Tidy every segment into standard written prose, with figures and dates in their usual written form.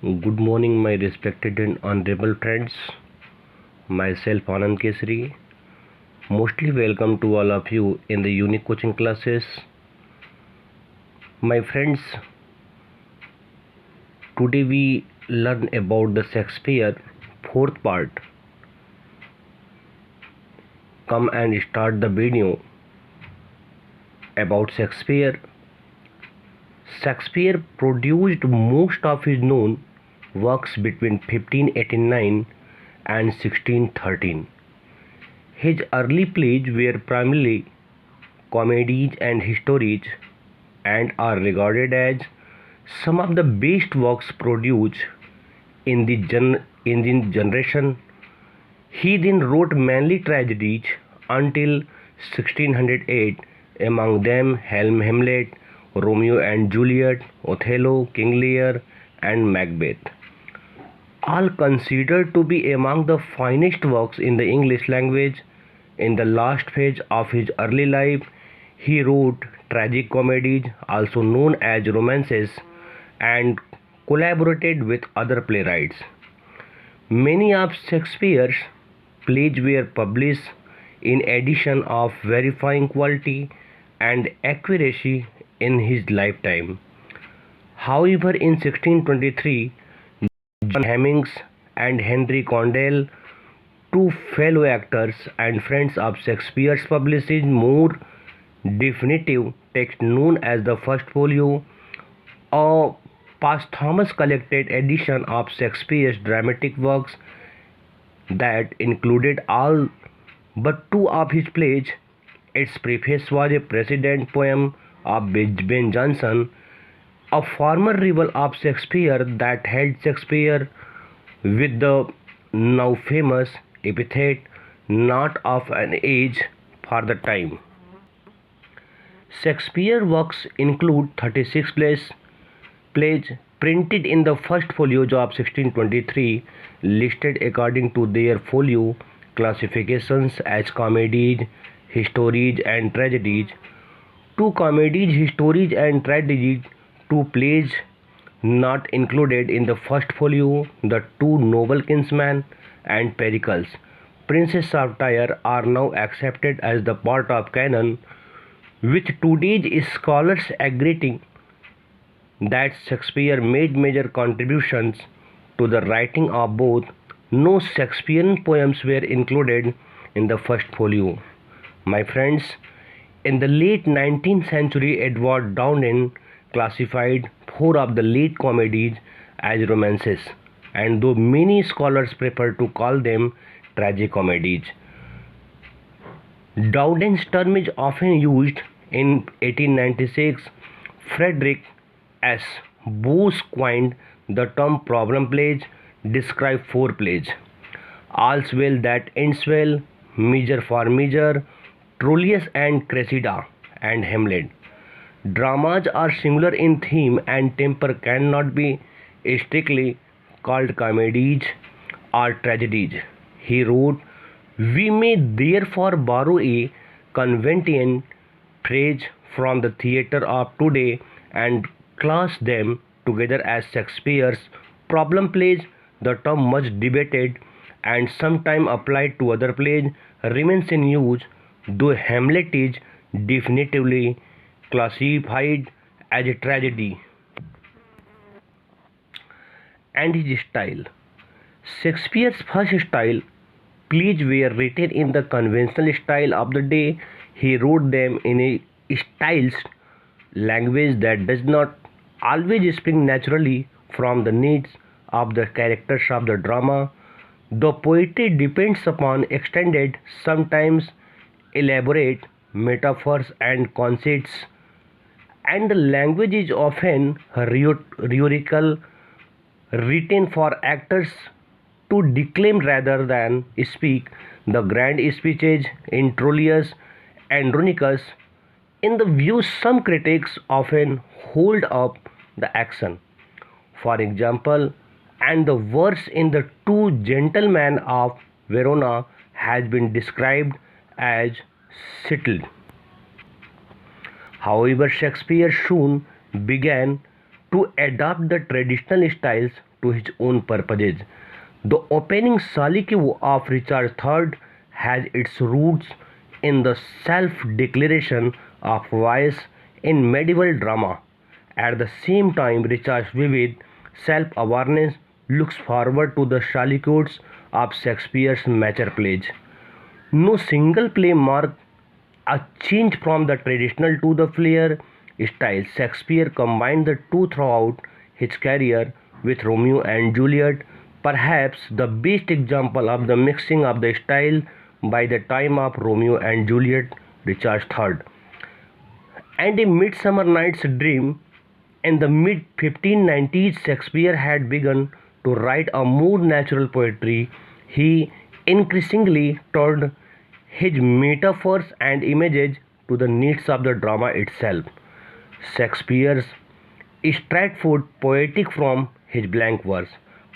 Good morning, my respected and honorable friends. Myself, Anand Kesari. Mostly welcome to all of you in the unique coaching classes. My friends, today we learn about the Shakespeare fourth part. Come and start the video about Shakespeare. Shakespeare produced most of his known works between 1589 and 1613. His early plays were primarily comedies and histories and are regarded as some of the best works produced in the generation. He then wrote mainly tragedies until 1608, among them Hamlet, Romeo and Juliet, Othello, King Lear, and Macbeth, all considered to be among the finest works in the English language. In the last phase of his early life, he wrote tragic comedies, also known as romances, and collaborated with other playwrights. Many of Shakespeare's plays were published in edition of verifying quality and accuracy in his lifetime. However, in 1623, John Hemmings and Henry Condell, two fellow actors and friends of Shakespeare's, published more definitive text known as the First Folio, a posthumous collected edition of Shakespeare's dramatic works that included all but two of his plays. Its preface was a precedent poem of Ben Jonson, a former rival of Shakespeare that hailed Shakespeare with the now famous epithet "not of an age" for the time. Shakespeare's works include 36 plays printed in the First Folio of 1623, listed according to their folio classifications as comedies, histories, and tragedies. Two comedies, histories, and tragedies. Two plays not included in the First Folio, the two Noble Kinsman and Pericles, Princess of Tyre, are now accepted as the part of canon, with today's scholars agreeing that Shakespeare made major contributions to the writing of both. No Shakespearean poems were included in the First Folio. My friends, in the late 19th century, Edward Dowden classified four of the late comedies as romances, and though many scholars prefer to call them tragicomedies, Dowden's term is often used. In 1896, Frederick S. Bose coined the term problem plays, describe four plays: All's Well That Ends Well, Measure for Measure, Troilus and Cressida, and Hamlet. Dramas are similar in theme and temper, cannot be strictly called comedies or tragedies. He wrote, "We may therefore borrow a convenient phrase from the theatre of today and class them together as Shakespeare's problem plays. The term, much debated and sometimes applied to other plays, remains in use, though Hamlet is definitively classified as a tragedy." And his style. Shakespeare's first style plays were written in the conventional style of the day. He wrote them in a stylized language that does not always spring naturally from the needs of the characters of the drama. The poetry depends upon extended, sometimes elaborate metaphors and conceits, and the language is often rhetorical, written for actors to declaim rather than speak. The grand speeches in Troilus and Andronicus, in the view some critics, often hold up the action. For example, and the verse in The Two Gentlemen of Verona has been described as settled. However, Shakespeare soon began to adopt the traditional styles to his own purposes. The opening Salique of Richard III has its roots in the self-declaration of vice in medieval drama. At the same time, Richard's vivid self-awareness looks forward to the Saliques of Shakespeare's mature plays. No single play marked a change from the traditional to the flair style. Shakespeare combined the two throughout his career with Romeo and Juliet, perhaps the best example of the mixing of the style by the time of Romeo and Juliet, Richard III. And A Midsummer Night's Dream. In the mid-1590s, Shakespeare had begun to write a more natural poetry. He increasingly turned his metaphors and images to the needs of the drama itself. Shakespeare's straightforward poetic from his blank verse,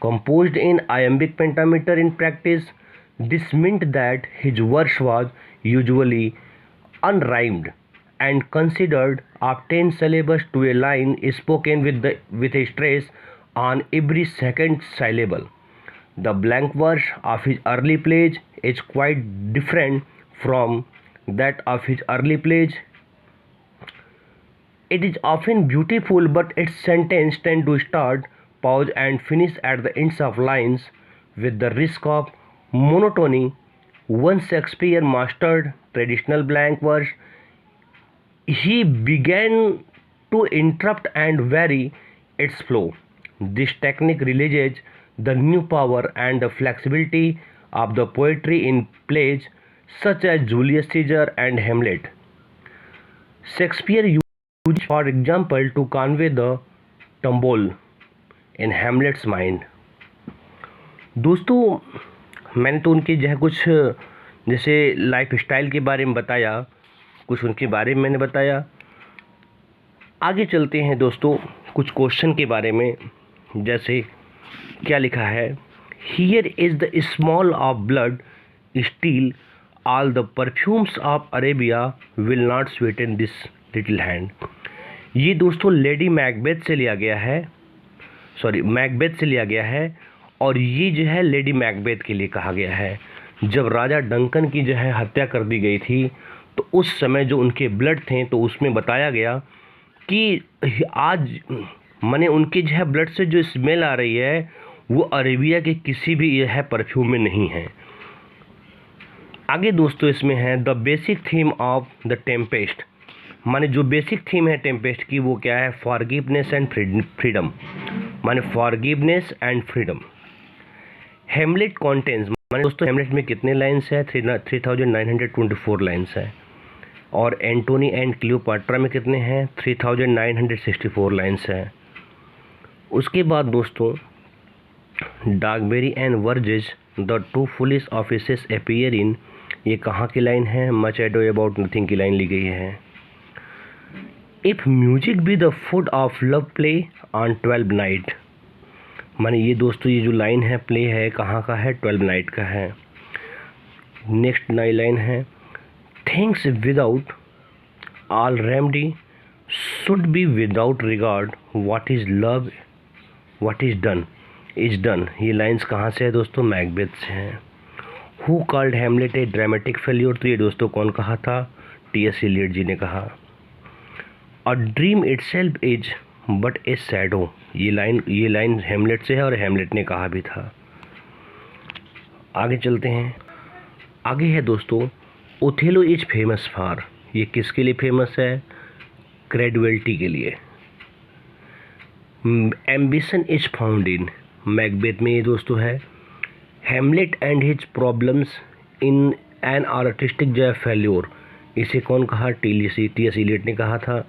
composed in iambic pentameter in practice. This meant that his verse was usually unrhymed and considered of 10 syllables to a line spoken with a stress on every second syllable. The blank verse of his early plays is quite different from that of his early plays. It is often beautiful, but its sentences tend to start, pause, and finish at the ends of lines with the risk of monotony. Once Shakespeare mastered traditional blank verse, he began to interrupt and vary its flow. This technique releases the new power and the flexibility of the poetry in plays such as Julius Caesar and Hamlet. Shakespeare used, for example, to convey the tumble in Hamlet's mind. दोस्तों, मैंने तो उनके जो है कुछ जैसे life style के बारे में बताया, कुछ उनके बारे में मैंने बताया। आगे चलते हैं दोस्तों कुछ क्वेश्चन के बारे में। जैसे क्या लिखा है, here is the small of blood steel all the perfumes of Arabia will not Sutton this little hand. ये दोस्तों लेडी मैकबेथ से लिया गया है, मैकबेथ से लिया गया है, और ये जो है लेडी मैकबेथ के लिए कहा गया है। जब राजा डंकन की जो है हत्या कर दी गई थी, तो उस समय जो उनके ब्लड थे, तो उसमें बताया गया कि आज माने उनके जो है ब्लड से जो स्मेल आ रही है वो अरेबिया के किसी भी यह परफ्यूम में नहीं है। आगे दोस्तों इसमें है the basic theme of the Tempest. माने जो बेसिक थीम है टेम्पेस्ट की वो क्या है, फॉरगिवनेस एंड फ्रीडम। माने forgiveness and freedom. Hamlet contains, माने दोस्तों हेमलेट में कितने लाइन्स है, 3924 लाइन्स है। और एंटोनी एंड क्लियोपाट्रा में कितने हैं, 3964 लाइन्स है। उसके बाद दोस्तों Dogberry and Verges the two foolish officers appear in, ये कहाँ की लाइन है, मच एडो अबाउट नथिंग की लाइन ली गई है। If music be the food of love play on 12 night, माने ये दोस्तों ये जो लाइन है प्ले है कहाँ का है, 12 नाइट का है। नेक्स्ट नई लाइन है, things without all remedy should be without regard what is love what is done. ये लाइंस कहाँ से है दोस्तों, मैकबेथ से हैं। Who called Hamlet A dramatic failure, तो ये दोस्तों कौन कहा था, टी.एस. इलियट जी ने कहा। A dream itself is but A shadow, ये लाइन हेमलेट से है और हेमलेट ने कहा भी था। आगे चलते हैं, आगे है दोस्तों ओथेलो इज फेमस फॉर, ये किसके लिए फेमस है, क्रेडुअलिटी के लिए। Ambition is found in, Macbeth में ये दोस्तों है। Hamlet and his problems in an artistic जो फेल्योर, इसे कौन कहा, टी.एस. इलियट ने कहा था।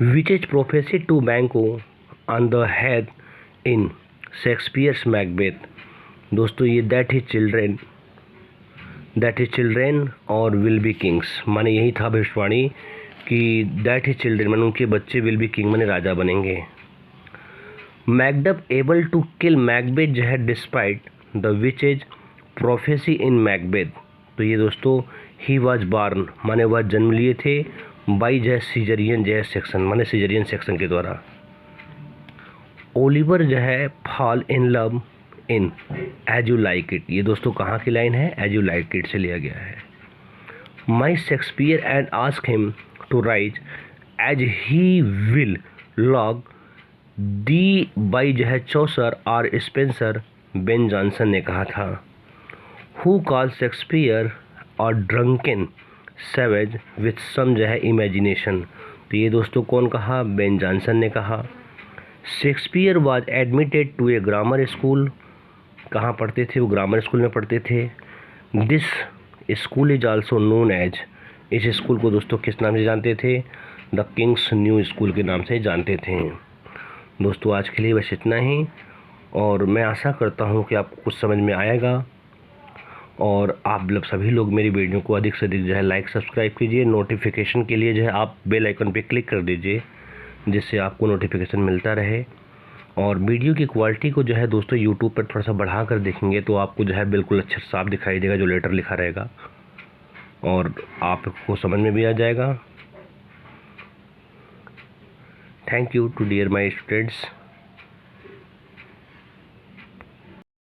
विच इज प्रोफेसी टू बैंको on the head in Shakespeare's Macbeth, दोस्तों ये दैट हिज चिल्ड्रेन और विल बी किंग्स, माने यही था भविष्यवाणी कि दैट हिज चिल्ड्रेन माने उनके बच्चे विल बी किंग माने राजा बनेंगे। मैकडब एबल टू किल मैकबेथ जो है despite the witches prophecy in Macbeth, तो ये दोस्तों ही वॉज बार्न माने वह जन्म लिए थे बाई जो है सीजरियन जो है सेक्शन माने सीजरियन सेक्शन के द्वारा। ओलिवर जो है fall in love in as you like it, ये दोस्तों कहाँ की लाइन है, एज यू लाइक इट से लिया गया है। My Shakespeare and ask him to write as he will log the by जो है चौसर और स्पेंसर, बेन जॉनसन ने कहा था। हु कॉल शेक्सपियर और ड्रंकन सैवेज विथ सम जो है इमेजिनेशन, तो ये दोस्तों कौन कहा, बेन जॉनसन ने कहा। Shakespeare was admitted to a grammar school, कहाँ पढ़ते थे वो, ग्रामर स्कूल में पढ़ते थे। This school is also known as, इस स्कूल को दोस्तों किस नाम से जानते थे, द किंग्स न्यू स्कूल के नाम से जानते थे। दोस्तों आज के लिए बस इतना ही, और मैं आशा करता हूँ कि आपको कुछ समझ में आएगा, और आप लोग सभी लोग मेरी वीडियो को अधिक से अधिक जो है लाइक सब्सक्राइब कीजिए। नोटिफिकेशन के लिए जो है आप बेल आइकन पे क्लिक कर दीजिए, जिससे आपको नोटिफिकेशन मिलता रहे। और वीडियो की क्वालिटी को जो है दोस्तों यूट्यूब पर थोड़ा सा बढ़ा कर देखेंगे तो आपको जो है बिल्कुल अच्छा साफ दिखाई देगा जो लेटर लिखा रहेगा, और आपको समझ में भी आ जाएगा। Thank you to dear my students.